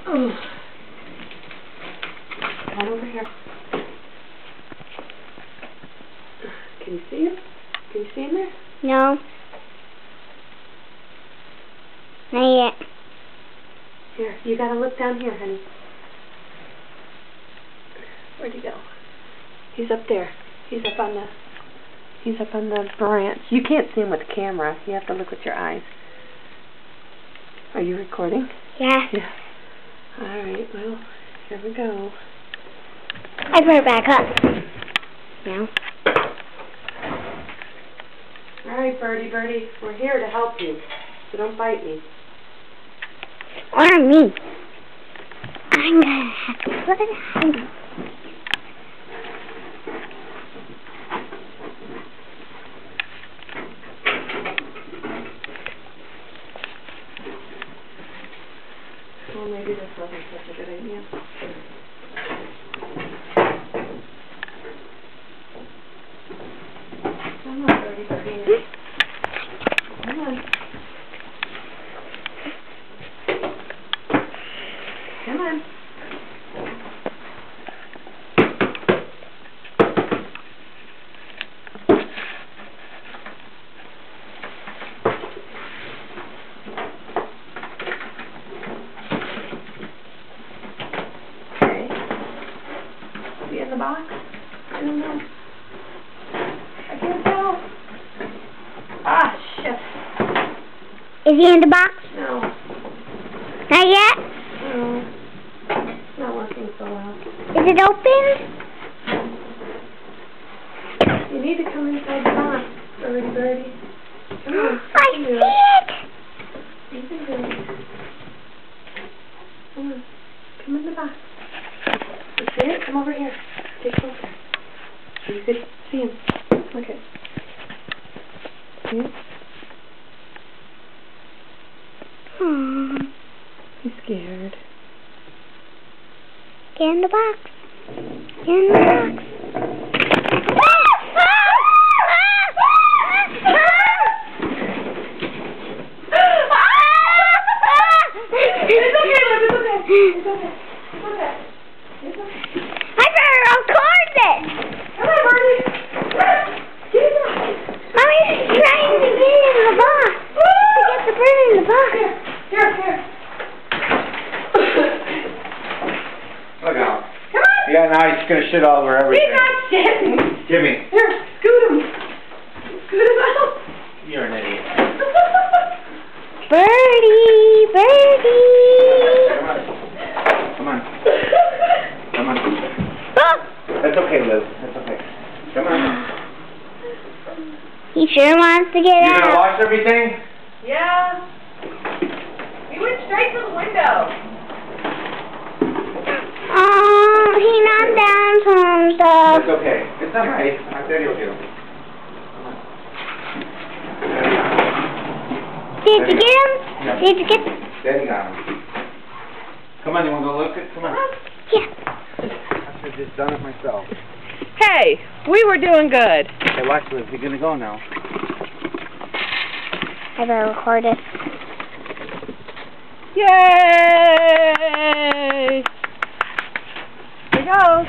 Come on over here. Can you see him? Can you see him there? No. Not yet. Here, you gotta look down here, honey. Where'd he go? He's up there. He's up on the branch. You can't see him with the camera. You have to look with your eyes. Are you recording? Yeah. Yeah. Alright, well, here we go. I put it back up. No. Alright, birdie, we're here to help you. So don't bite me. Or me. I'm gonna have to put it on. Well, maybe this wasn't such a good idea. Come on, birdie. Come on. Come on. Okay. Is he in the box? I don't know. I can't tell. Ah, shit. Is he in the box? No. Not yet? No. It's not working so well. Is it open? You need to come inside the box, birdie. Come on. I see it! You can do it. Come on. Come in the box. You see it? Come over here. Get closer. So you could see him. Look at. See him? He's scared. Get in the box. Get in the box. I better record this. Come on, birdie. Get in there. Mommy's trying to get in the box. To get the bird in the box. Here. Look out. Come on. Yeah, now he's gonna shit all over everything. He's not shitting. Give me. Here, scoot him. Scoot him out. You're an idiot. Birdie. Come on. Oh. That's okay, Liz. That's okay. Come on. He sure wants to get You gonna out. wash everything? Yeah. He went straight to the window. Oh, he knocked down some stuff. That's okay. It's alright. Daddy will get him. Did you get him? Yeah. Did you get him? Daddy got him. Come on, you wanna go look at? Come on. Yeah. I should have just done it myself. Hey, we were doing good. Hey, watch, Liz. You're gonna go now. I better record it. Yay! Here he goes.